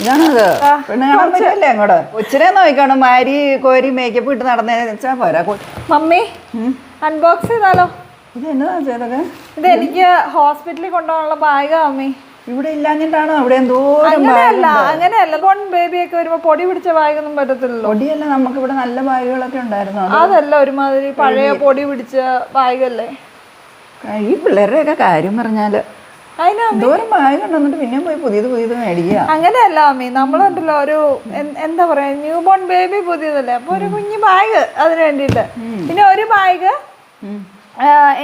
ഇതാണത് പെണ്ണ് കാണാൻ പറ്റില്ലേ അങ്ങോട്ട് കൊച്ചിനെ നോക്കണം മാരി കോരി മേക്കപ്പ് ഇട്ട് നടന്നേന്ന് വെച്ചാ പോരാ. മമ്മി അൺബോക്സ് ചെയ്താലോ? ഇത് എന്നതാ ചെയ്തൊക്കെ? ഇത് എനിക്ക് ഹോസ്പിറ്റലിൽ കൊണ്ടുപോകാനുള്ള ബാഗാ മമ്മി. ഇവിടെ ഇല്ലാഞ്ഞിട്ടാണോ? ഇവിടെ എന്തോ അങ്ങനെയല്ല ബോൺ ബേബിയൊക്കെ വരുമ്പോ പൊടി പിടിച്ച ബാഗൊന്നും പറ്റത്തില്ലല്ലോ. പൊടിയല്ല, നമുക്ക് ഇവിടെ നല്ല ബാഗുകളൊക്കെ ഉണ്ടായിരുന്നു. അതല്ല ഒരുമാതിരി പഴയ പൊടി പിടിച്ച ബാഗല്ലേ. ഈ പിള്ളേരുടെ ഒക്കെ കാര്യം പറഞ്ഞാല് എന്തോരം ബാഗ് ഉണ്ടെന്നിട്ട് പിന്നെ പോയി പുതിയത് മേടിക്കുക. അങ്ങനെയല്ല മമ്മി, നമ്മളുണ്ടല്ലോ ഒരു എന്താ പറയാ ന്യൂ ബോൺ ബേബി പുതിയതല്ലേ, അപ്പൊ ഒരു കുഞ്ഞു ബാഗ് അതിന് വേണ്ടിട്ട്. പിന്നെ ഒരു ബാഗ്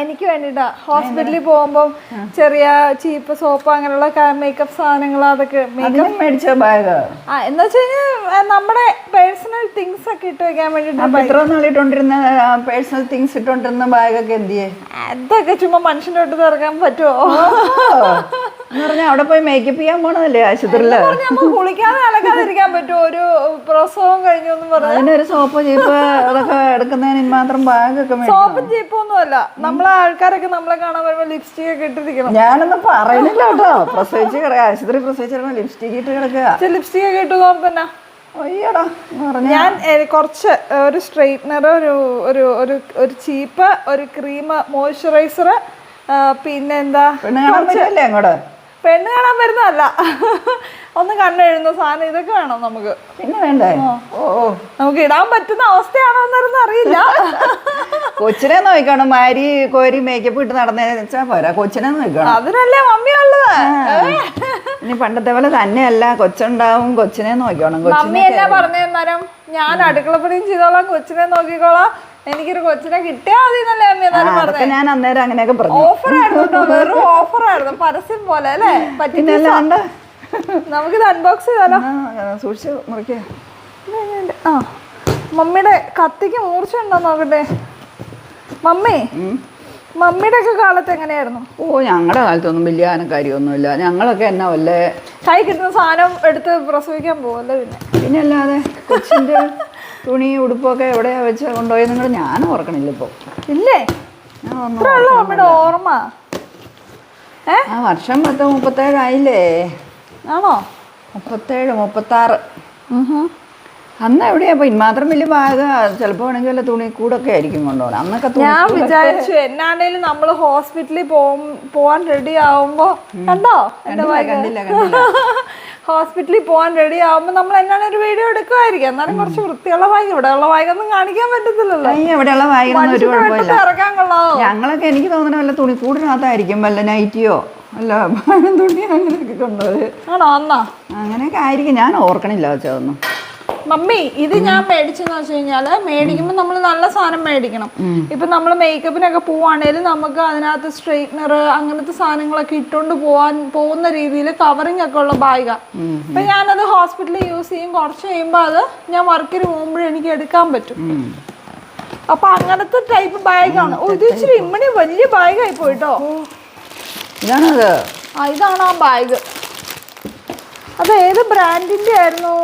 എനിക്ക് വേണ്ടിട്ടാ ഹോസ്പിറ്റലിൽ പോകുമ്പോൾ ചെറിയ ചീപ്പ് സോപ്പ് അങ്ങനെയുള്ള മേക്കപ്പ് സാധനങ്ങൾ അതൊക്കെ മേടിച്ച ബാഗ്. എന്ന് വെച്ച് കഴിഞ്ഞാൽ നമ്മുടെ പേഴ്സണൽ തിങ്സ് ഒക്കെ ഇട്ട് വെക്കാൻ വേണ്ടിട്ട്. എത്ര നാളിട്ടോണ്ടിരുന്ന പേഴ്സണൽ തിങ്സ് ഇട്ടോണ്ടിരുന്ന ബാഗൊക്കെ എന്തിയെ? അതൊക്കെ ചുമ്മാ മനുഷ്യൻ്റെ ഇട്ട് തുറക്കാൻ പറ്റുമോ എന്ന് പറഞ്ഞാൽ അവിടെ പോയി മേക്കപ്പ് ചെയ്യാൻ പോണതല്ലേ ആശുപത്രിയില്? നമുക്ക് കുളിക്കാതെ അലക്കാതിരിക്കാൻ പറ്റുമോ? ഒരു പ്രസവം കഴിഞ്ഞൊന്നും പറഞ്ഞു അതിനൊരു സോപ്പ് ചീപ്പ് അതൊക്കെ എടുക്കുന്നതിന് മാത്രം ബാഗൊക്കെ. സോപ്പും ചീപ്പൊന്നും അല്ല, നമ്മളെ ആൾക്കാരൊക്കെ നമ്മളെ കാണാൻ വരുമ്പോ ലിപ്സ്റ്റിക് ഒക്കെ ഇട്ടിരിക്കണം. ഞാനൊന്നും പറയുന്നില്ല കേട്ടോ. പ്രസവിച്ച് കിടക്കുക, ആശുപത്രി പ്രസവിച്ചിരുന്ന ലിപ്സ്റ്റിക് ഇട്ട് കിടക്കുക. ലിപ്സ്റ്റിക് ഒക്കെ ഇട്ടു തന്നെ അയ്യടാ. ഞാൻ കുറച്ച് ഒരു സ്ട്രെയിറ്റ്നർ, ഒരു ചീപ്പ്, ഒരു ക്രീം, മോയ്സ്ചറൈസർ, പിന്നെ എന്താ അങ്ങോട്ട് പെണ്ണ് കാണാൻ വരുന്നതല്ല, ഒന്ന് കണ്ണെഴുന്ന സാധനം ഇതൊക്കെ വേണം നമുക്ക്. പിന്നെ വേണ്ടേ? നമുക്ക് ഇടാൻ പറ്റുന്ന അവസ്ഥയാണോ എന്നൊന്നും അറിയില്ല. കൊച്ചിനെ നോക്കണം മാരി കോരി മേക്കപ്പ് ഇട്ട് നടന്നേന്ന് വെച്ചാ പോരാ. കൊച്ചിനെ നോക്കണം, അതിനല്ലേ മമ്മി ഉള്ളത്. ഇനി പണ്ടത്തെ പോലെ തന്നെയല്ല, കൊച്ചുണ്ടാവും, കൊച്ചിനെ നോക്കണം. മമ്മി എന്നാ പറഞ്ഞേരം ഞാൻ അടുക്കളപ്പണിയും ചെയ്തോളാം, കൊച്ചിനെ നോക്കിക്കോളാം, എനിക്കൊരു കൊച്ചിനെ കിട്ടിയാ മതി എന്നല്ലേ അമ്മ എന്നാലും പറഞ്ഞത്. ഞാൻ അന്നേരം അങ്ങനെയൊക്കെ പറഞ്ഞു. ഓഫറായിരുന്നു, വെറും ഓഫറായിരുന്നു, പരസ്യം പോലെ അല്ലേ. പറ്റില്ല. നമുക്കിത് അൺബോക്സ് ചെയ്താലോ? സൂക്ഷിച്ച് മുറിക്കുക. ആ മമ്മിയുടെ കത്തിക്ക് മൂർച്ച ഉണ്ടോ നോക്കട്ടെ. മമ്മിയുടെ ഒക്കെ കാലത്ത് എങ്ങനെയായിരുന്നു? ഞങ്ങളുടെ കാലത്തൊന്നും വലിയ ആനക്കാര്യമൊന്നുമില്ല. ഞങ്ങളൊക്കെ എന്നാ വല്ലേ കൈ കിട്ടുന്ന സാധനം എടുത്ത് പ്രസവിക്കാൻ പോവല്ലേ. പിന്നെ അല്ലാതെ കൊച്ചിന്റെ തുണി ഉടുപ്പൊക്കെ എവിടെയാ വെച്ച് കൊണ്ടുപോയി നിങ്ങൾ ഞാൻ ഓർക്കണില്ല ഇപ്പൊ. ഇല്ലേ? മമ്മിയുടെ ഓർമ്മ ആ വർഷം 37 ആയില്ലേ? ആണോ? 37, 36. അന്ന് എവിടെയാ ഇമാത്രം വലിയ ബാഗ്? ചിലപ്പോ ആണെങ്കിൽ വല്ല തുണി കൂടൊക്കെ ആയിരിക്കും കൊണ്ടുപോകണം അന്നൊക്കെ. ഞാൻ വിചാരിച്ചു എന്നാണേലും നമ്മള് ഹോസ്പിറ്റലിൽ പോവാൻ റെഡി ആവുമ്പോ കണ്ടോ എന്റെ ഹോസ്പിറ്റലിൽ പോകാൻ റെഡി ആവുമ്പോ നമ്മൾ എന്നാണ് ഒരു വീഡിയോ എടുക്കുമായിരിക്കും. എന്നാലും കുറച്ച് വൃത്തിയുള്ള ബാഗ്. ഇവിടെയുള്ള ബാഗൊന്നും കാണിക്കാൻ പറ്റത്തില്ലല്ലോ. ഇവിടെയുള്ള ബാഗിനൊന്നും ഒരു കുഴപ്പമില്ല. ഇറക്കാൻ കൊള്ളാമോ? ഞങ്ങളൊക്കെ എനിക്ക് തോന്നുന്ന വല്ല തുണി കൂടിനകത്തായിരിക്കും, വല്ല നൈറ്റിയോ അല്ല തുണി അങ്ങനെയൊക്കെ കൊണ്ടുപോയി. ആണോ? അന്നാ അങ്ങനെയൊക്കെ ആയിരിക്കും. ഞാൻ ഓർക്കണില്ല വെച്ചതൊന്നും. മമ്മി ഇത് ഞാൻ മേടിച്ചെന്ന് വെച്ച് കഴിഞ്ഞാല്, മേടിക്കുമ്പോൾ നമ്മൾ നല്ല സാധനം മേടിക്കണം. ഇപ്പൊ നമ്മൾ മേക്കപ്പിനൊക്കെ പോവാണേലും നമുക്ക് അതിനകത്ത് സ്ട്രെയിറ്റ്നർ അങ്ങനത്തെ സാധനങ്ങളൊക്കെ ഇട്ടുകൊണ്ട് പോകുന്ന രീതിയിൽ കവറിങ് ഒക്കെ ഉള്ള ബാഗാ. അപ്പൊ ഞാനത് ഹോസ്പിറ്റലിൽ യൂസ് ചെയ്യും. കുറച്ച് കഴിയുമ്പോ അത് ഞാൻ വർക്കിന് പോകുമ്പോഴും എനിക്ക് എടുക്കാൻ പറ്റും. അപ്പൊ അങ്ങനത്തെ ടൈപ്പ് ബാഗാണ്. ഇത് ഇച്ചിരി ഇമ്മണി വലിയ ബാഗായി പോയിട്ടോ. ഇതാണത്. ഇതാണ് ആ ബാഗ്. അത് ഏത് ബ്രാൻഡിന്റെ ആയിരുന്നു?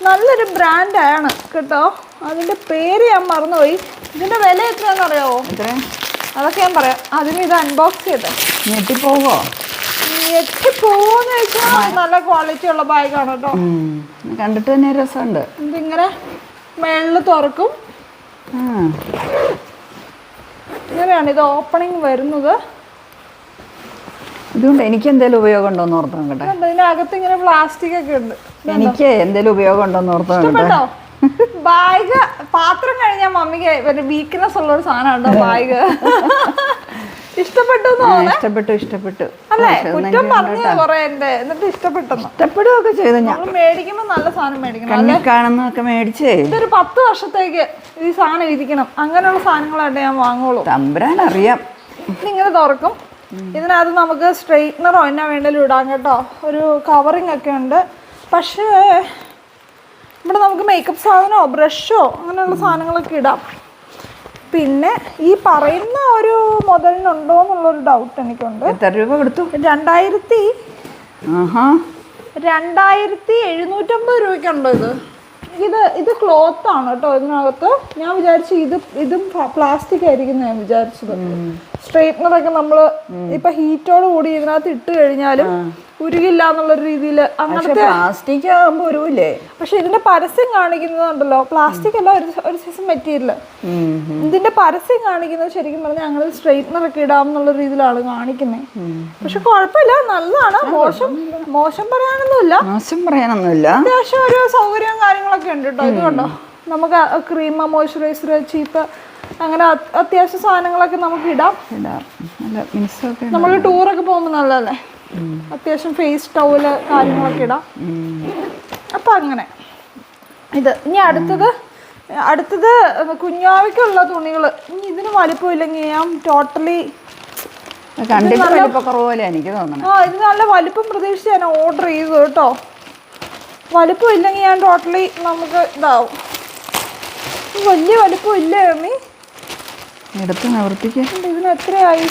നല്ലൊരു ബ്രാൻഡാണ് കേട്ടോ. അതിന്റെ പേര് ഞാൻ മറന്നുപോയി. ഇതിന്റെ വില എത്രയാണെന്ന് അറിയാവോ? അതൊക്കെ ഞാൻ പറയാം. അതിന് ഇത് അൺബോക്സ് ചെയ്തേ. ഞെട്ടിപ്പോവോന്ന് ചോദിച്ചാൽ നല്ല ക്വാളിറ്റി ഉള്ള ബാഗാണ് കേട്ടോ. കണ്ടിട്ട് തന്നെ രസമുണ്ട്. ഇതിങ്ങനെ മേളില് തുറക്കും. ഇങ്ങനെയാണ് ഇത് ഓപ്പണിങ് വരുന്നത്. ഇതുകൊണ്ട് എനിക്ക് എന്തെങ്കിലും ഉപയോഗം ഉണ്ടോന്ന് ഓർത്ത് നോക്കട്ടെ. ഇതിനകത്ത് ഇങ്ങനെ പ്ലാസ്റ്റിക് ഒക്കെ ഉണ്ട്. എനിക്ക് എന്തെങ്കിലും ഉപയോഗം ഉണ്ടോന്ന് ഓർത്ത് നോക്കട്ടോ. ബാഗ് പാത്രം കഴിഞ്ഞാൽ മമ്മിക്ക് ഒരു വീക്ക്നെസ് ഉള്ള ഒരു സാധനമുണ്ടോ ബാഗ്? ഇഷ്ടപ്പെട്ടു അല്ലേ? കുറ്റം പറഞ്ഞു കൊറേ എന്റെ, എന്നിട്ട് ഇഷ്ടപ്പെടുകയൊക്കെ ചെയ്തു. ഞാൻ മേടിക്കുമ്പോ നല്ല സാധനം മേടിക്കണം. കാണുന്നതൊക്കെ മേടിച്ചേ ഇതൊരു 10 വർഷത്തേക്ക് ഈ സാധനം ഇരിക്കണം. അങ്ങനെയുള്ള സാധനങ്ങളായിട്ട് ഞാൻ വാങ്ങുള്ളൂ. തമ്പുരാൻ അറിയാം. ഇതിങ്ങനെ തുറക്കും. ഇതിനകത്ത് നമുക്ക് സ്ട്രെയിറ്റ്നറോ എന്നാ വേണ്ടേലും ഇടാം കേട്ടോ. ഒരു കവറിങ് ഒക്കെ ഉണ്ട്. പക്ഷേ ഇവിടെ നമുക്ക് മേക്കപ്പ് സാധനമോ ബ്രഷോ അങ്ങനെയുള്ള സാധനങ്ങളൊക്കെ ഇടാം. പിന്നെ ഈ പറയുന്ന ഒരു മുതലിനുണ്ടോ എന്നുള്ളൊരു ഡൗട്ട് എനിക്കുണ്ട്. എത്ര രൂപ കൊടുത്തു? 2750 രൂപയ്ക്കുണ്ടോ ഇത് ക്ലോത്ത് ആണ് കേട്ടോ. ഇതിനകത്ത് ഞാൻ വിചാരിച്ചു ഇതും പ്ലാസ്റ്റിക് ആയിരിക്കും ഞാൻ വിചാരിച്ചത്. സ്ട്രെയിറ്റ്നറൊക്കെ നമ്മൾ ഇപ്പൊ ഹീറ്റോട് കൂടി ഇതിനകത്ത് ഇട്ട് കഴിഞ്ഞാലും ഉരുകില്ല എന്നുള്ളൊരു രീതിയിൽ അങ്ങനത്തെ. പ്ലാസ്റ്റിക് ആകുമ്പോൾ ഉരുവില്ലേ? പക്ഷെ ഇതിന്റെ പരസ്യം കാണിക്കുന്നതുണ്ടല്ലോ, പ്ലാസ്റ്റിക് അല്ല, ഒരു സൈസ് മെറ്റീരിയൽ. ഇതിന്റെ പരസ്യം കാണിക്കുന്നത് ശരിക്കും പറഞ്ഞാൽ ഞങ്ങൾ സ്ട്രെയിറ്റ്നർ ഒക്കെ ഇടാം എന്നുള്ള രീതിയിലാണ് കാണിക്കുന്നത്. പക്ഷെ കുഴപ്പമില്ല, നല്ലതാണ്. മോശം പറയാനൊന്നുമില്ല. അത്യാവശ്യം ഒരു സൗകര്യവും കാര്യങ്ങളൊക്കെ ഉണ്ട് കേട്ടോ. ഇത് കണ്ടോ, നമുക്ക് ക്രീം, മോയ്സ്ചറൈസർ, ചീപ്പ്, അങ്ങനെ അത്യാവശ്യ സാധനങ്ങളൊക്കെ നമുക്ക് ഇടാം. നമ്മൾ ടൂറൊക്കെ പോകുമ്പോൾ നല്ലതല്ലേ, അത്യാവശ്യം ഫേസ് ടവല് കാര്യങ്ങളൊക്കെ ഇടാം. അപ്പം അങ്ങനെ ഇത്. ഇനി അടുത്തത് കുഞ്ഞാവയ്ക്കുള്ള തുണികൾ. ഇനി ഇതിന് വലിപ്പമില്ലെങ്കിൽ ഞാൻ ടോട്ടലി ഇത് നല്ല വലിപ്പം പ്രതീക്ഷിച്ച് ഞാൻ ഓർഡർ ചെയ്തു കേട്ടോ. വലിപ്പം ഇല്ലെങ്കിൽ ഞാൻ ടോട്ടലി നമുക്ക് ഇതാവും. വലിയ വലിപ്പം ഇല്ലേ അമ്മി? ഇതിന് എത്രയായി?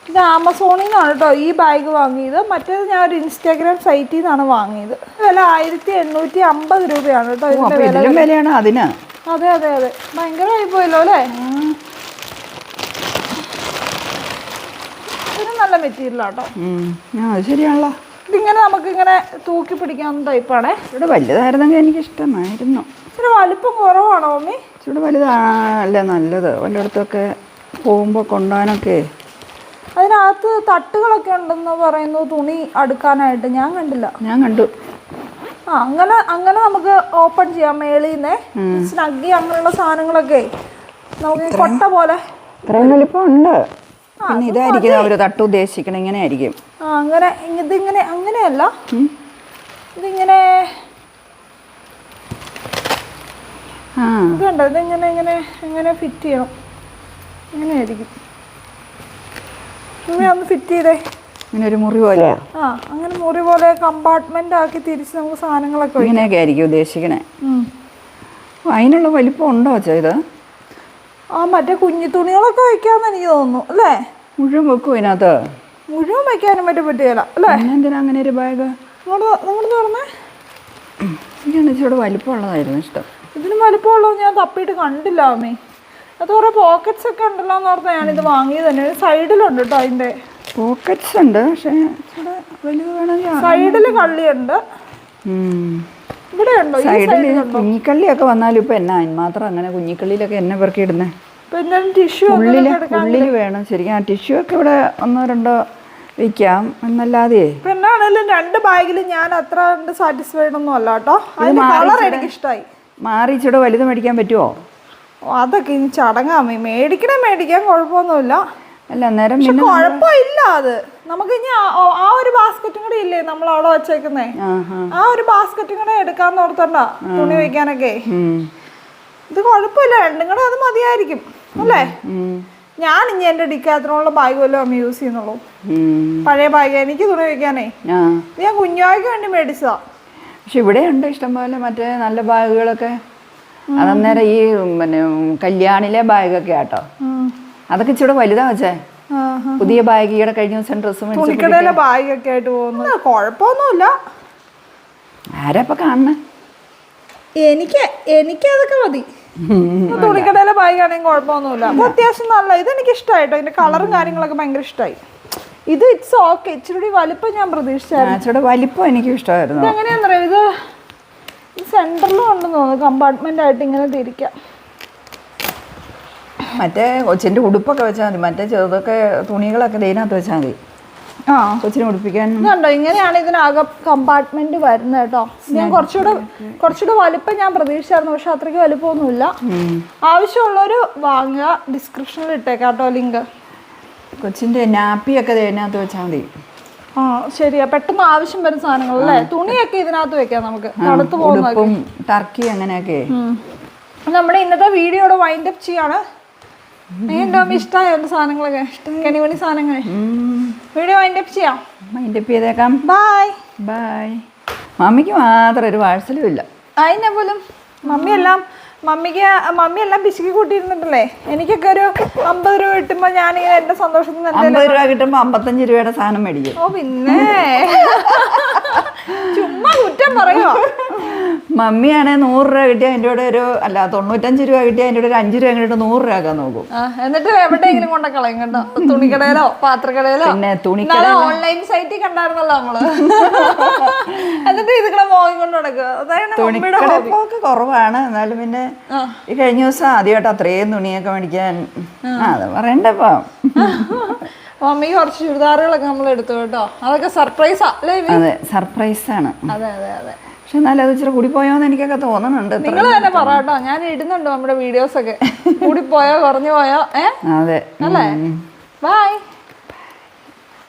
ഇത് ആമസോണിൽ നിന്നാണ് കേട്ടോ ഈ ബാഗ് വാങ്ങിയത്. മറ്റേത് ഞാൻ ഒരു ഇൻസ്റ്റാഗ്രാം സൈറ്റിൽ നിന്നാണ് വാങ്ങിയത്. വില 1850 രൂപയാണ് കേട്ടോ ഇതിന്റെ വില. അതെ അതെ അതെ, ഭയങ്കരമായി പോയല്ലോ അല്ലേ? ഇതിന് നല്ല മെറ്റീരിയലാട്ടോ. ശരിയാണല്ലോ. ഇതിങ്ങനെ നമുക്കിങ്ങനെ തൂക്കി പിടിക്കാവുന്ന ടൈപ്പാണേ. ഇവിടെ വലുതായിരുന്നെങ്കിൽ എനിക്ക് ഇഷ്ടമായിരുന്നു. ഇച്ചിരി വലിപ്പം കുറവാണോ മമ്മി? ഇച്ചിരി വലുതല്ലേ നല്ലത്, വല്ലയിടത്തൊക്കെ പോകുമ്പോൾ കൊണ്ടുപോകാനൊക്കെ. അതിനകത്ത് തട്ടുകളൊക്കെ ഉണ്ടെന്ന് പറയുന്നു തുണി അടുക്കാനായിട്ട്. ഞാൻ കണ്ടില്ല. ഞാൻ കണ്ടു. അങ്ങനെ നമുക്ക് ഓപ്പൺ ചെയ്യാം മേളിൽ നിന്ന്. സ്നഗ്ഗി അങ്ങനെയുള്ള സാധനങ്ങളൊക്കെ നമുക്ക് കൊട്ട പോലെ. ഇത്രയും വലിപ്പം ഉണ്ട്. പിന്നെ ഇതായിരിക്കും അവർ തട്ട് ഉദ്ദേശിക്കണം. ഇങ്ങനെ ആയിരിക്കും. അങ്ങനെ ഇതിങ്ങനെ അങ്ങനെയല്ല, ഇതിങ്ങനെ ഇതുണ്ടോ, ഇതിങ്ങനെ ഇങ്ങനെ ഇങ്ങനെ ഫിറ്റ് ചെയ്യണം. ഇങ്ങനെ ആയിരിക്കും. ഒന്ന് ഫിറ്റ് ചെയ്തേ. ഇങ്ങനെ ഒരു മുറി പോലെ. അങ്ങനെ മുറി പോലെ കമ്പാർട്ട്മെന്റ് ആക്കി തിരിച്ച് നമുക്ക് സാധനങ്ങളൊക്കെ ഇങ്ങനെയൊക്കെ ആയിരിക്കും ഉദ്ദേശിക്കണേ. അതിനുള്ള വലിപ്പം ഉണ്ടോ ചെയ്ത്? മറ്റേ കുഞ്ഞു തുണികളൊക്കെ വെക്കാന്ന് എനിക്ക് തോന്നുന്നു അല്ലേ? മുഴുവൻ വെക്കും ഇതിനകത്ത്? മുഴുവൻ വെക്കാനും പറ്റില്ല അല്ലേ? എന്തിനാ അങ്ങനെ ഒരു ബാഗ്? നിങ്ങള് പറഞ്ഞേ ഇച്ചിരി വലിപ്പമുള്ളതായിരുന്നു ഇഷ്ടം. ഇതിന് വലിപ്പമുള്ളത് ഞാൻ തപ്പിയിട്ട് കണ്ടില്ല അമ്മേ. അത് കുറെ പോക്കറ്റ്സ് ഒക്കെ ഉണ്ടല്ലോ എന്ന് ഓർത്താ ഞാനിത് വാങ്ങിയത് തന്നെ. സൈഡിലുണ്ട് കേട്ടോ അതിന്റെ പോക്കറ്റ്സ് ഉണ്ട്. പക്ഷേ സൈഡില് കള്ളിയുണ്ട്. ഇവിടെ ഉണ്ടോ സൈഡില്? കുഞ്ഞിക്കള്ളിയൊക്കെ വന്നാലും ഇപ്പൊ എന്നാ മാത്രം അങ്ങനെ കുഞ്ഞിക്കള്ളിയിലൊക്കെ എന്നെ പെറുക്കി ഇടുന്നേ. ടിഷ്യൂ ഉള്ളില് വേണം ശരിക്കും. ടിഷ്യൂ ഒക്കെ ഇവിടെ 1-2 വെക്കാം എന്നല്ലാതെ. പിന്നാണേലും 2 ബാഗിൽ ഞാൻ അത്ര സാറ്റിസ്ഫൈഡ് ഒന്നും അല്ല കേട്ടോ. അതിന്റെ കളർ എനിക്ക് ഇഷ്ടമായി. മാറി ഇച്ചിടെ വലുത് മേടിക്കാൻ പറ്റുമോ? അതൊക്കെ ഇനി ചടങ്ങാമേ. മേടിക്കാൻ കുഴപ്പമൊന്നുമില്ല. അല്ല അന്നേരം കുഴപ്പമില്ല. അത് നമുക്ക് ഇനി ആ ഒരു ബാസ്ക്കറ്റും കൂടെ ഇല്ലേ നമ്മൾ അവിടെ വെച്ചേക്കുന്നേ, ആ ഒരു ബാസ്ക്കറ്റും കൂടെ എടുക്കാന്ന് ഓർത്തണ്ട തുണി വെക്കാനൊക്കെ. ഇത് കുഴപ്പമില്ല, 2 കൂടെ അത് മതിയായിരിക്കും അല്ലേ? ഞാൻ ഇനി എന്റെ ഡിക്കാത്തനുള്ള ബാഗ് വല്ലതും അമ്മ യൂസ് ചെയ്യുന്നുള്ളൂ. പഴയ ബാഗ് എനിക്ക് തുണി വെക്കാനേ. ഞാൻ കുഞ്ഞായ്ക്ക് വേണ്ടി മേടിച്ചതാ. പക്ഷെ ഇവിടെ ഉണ്ട് ഇഷ്ടംപോലെ മറ്റേ നല്ല ബാഗുകളൊക്കെ. അതന്നേരം ഈ പിന്നെ കല്യാണിലെ ബാഗൊക്കെ ആട്ടോ. അതൊക്കെ ഇച്ചിരി വലുതാ വെച്ചേ. പുതിയ ബാഗ് ഈടെ കഴിഞ്ഞ ദിവസം ഡ്രസ്സ് തുണിക്കടയിലെ ബാഗൊക്കെ ആയിട്ട് പോകുന്നു. കുഴപ്പമൊന്നുമില്ല. ആരാ കാണണേ? എനിക്കതൊക്കെ മതി. തുണിക്കടയിലെ ബാഗ് ആണെങ്കിൽ കുഴപ്പമൊന്നുമില്ല. അത് അത്യാവശ്യം നല്ല. ഇതെനിക്ക് ഇഷ്ടമായിട്ടോ. ഇതിന്റെ കളറും കാര്യങ്ങളൊക്കെ ഭയങ്കര ഇഷ്ടമായി. ഇത് ഇറ്റ്സ് ഓക്കെ. ഇച്ചിരി വലിപ്പം ഞാൻ പ്രതീക്ഷിച്ചായിരുന്നു. വലിപ്പം എനിക്കും ഇഷ്ടമായിരുന്നു. ഇതെങ്ങനെയാണെന്നറിയാം, ഇത് സെന്ററിലും ഉണ്ടെന്ന് തോന്നുന്നു. കമ്പാർട്ട്മെന്റ് ആയിട്ട് ഇങ്ങനെ തിരിക്കാം. മറ്റേ കൊച്ചിന്റെ ഉടുപ്പൊക്കെ വെച്ചാൽ മതി. മറ്റേ ചെറുതൊക്കെ തുണികളൊക്കെ ഇതിനകത്ത് വെച്ചാൽ മതി. കൊച്ചിനെ ഉടുപ്പിക്കാൻ. ഇതുണ്ടോ, ഇങ്ങനെയാണ് ഇതിനകം കമ്പാർട്ട്മെന്റ് വരുന്നത് കേട്ടോ. ഞാൻ കുറച്ചുകൂടെ വലിപ്പം ഞാൻ പ്രതീക്ഷിച്ചായിരുന്നു. പക്ഷെ അത്രയ്ക്ക് വലിപ്പമൊന്നുമില്ല. ആവശ്യമുള്ളവര് വാങ്ങുക. ഡിസ്ക്രിപ്ഷനിൽ ഇട്ടേക്കാം കേട്ടോ ലിങ്ക്. കൊച്ചിന്റെ നാപ്പിയൊക്കെ ഇതിനകത്ത് വെച്ചാൽ മതി. ശരിയാ, പെട്ടെന്ന് ആവശ്യം വരുന്ന സാധനങ്ങൾ അല്ലേ? തുണിയൊക്കെ ഇതിനകത്ത് വെക്കാം നമുക്ക്. തണുത്ത് പോകുന്ന ടർക്കി അങ്ങനെയൊക്കെ. നമ്മുടെ ഇന്നത്തെ വീഡിയോയുടെ വൈൻഡ് അപ്പ് ചെയ്യാണ്. എന്റെ അമ്മ ഇഷ്ടമായ സാധനങ്ങളൊക്കെ, കണിമണി സാധനങ്ങൾ. വീഡിയോ വൈൻഡ് അപ്പ് ചെയ്യാം. വൈൻഡ് അപ്പ് ചെയ്തേക്കാം. ബൈ. മമ്മിക്ക് മാത്രം ഒരു വാഴ്സലും ഇല്ല. അതിനെ പോലും മമ്മിയെല്ലാം പിശുക്കി കൂട്ടിയിരുന്നിട്ടല്ലേ. എനിക്കൊക്കെ ഒരു 50 രൂപ കിട്ടുമ്പോ ഞാനിങ്ങനെ എന്റെ സന്തോഷത്തിന് 50 രൂപ കിട്ടുമ്പോ 55 രൂപയുടെ സാധനം മേടിക്കും. പിന്നെ ചുമ്മാ കുറ്റം പറയുമോ? മമ്മിയാണെ 100 രൂപ കിട്ടിയാൽ അതിൻ്റെ കൂടെ ഒരു അല്ല 95 രൂപ കിട്ടിയാൽ അതിൻ്റെ കൂടെ ഒരു 5 രൂപ കിട്ടിയിട്ട് 100 രൂപ ആക്കാൻ നോക്കും. എന്നിട്ട് എവിടെയെങ്കിലും കൊണ്ട കളയും കേട്ടോ, തുണിക്കടയിലോ പാത്രക്കടയിലോ. പിന്നെ തുണിക്കട ഓൺലൈൻ സൈറ്റിൽ കണ്ടായിരുന്നല്ലോ നമ്മള്. എന്നിട്ട് ഇതുകളെ വാങ്ങിക്കൊണ്ട് നടക്കുക. തുണിക്കടപ്പൊക്കെ കുറവാണ്. എന്നാലും പിന്നെ ഈ കഴിഞ്ഞ ദിവസം ആദ്യമായിട്ട് അത്രയും തുണിയൊക്കെ മേടിക്കാൻ അത് പറയണ്ടപ്പോ. മമ്മിക്ക് കുറച്ച് ചുരിദാറുകളൊക്കെ നമ്മൾ എടുത്തു കേട്ടോ. അതൊക്കെ സർപ്രൈസാ അല്ലേ? അതെ, സർപ്രൈസാണ്. അതെ അതെ അതെ. പക്ഷെ എന്നാലും അത് ഇച്ചിരി കൂടിപ്പോയോന്ന് എനിക്കൊക്കെ തോന്നുന്നുണ്ട്. നിങ്ങൾ തന്നെ പറ കേട്ടോ, ഞാൻ ഇടുന്നുണ്ട് നമ്മുടെ വീഡിയോസ് ഒക്കെ. കൂടിപ്പോയോ കുറഞ്ഞു പോയോ? അതെ അല്ലേ? ബൈ.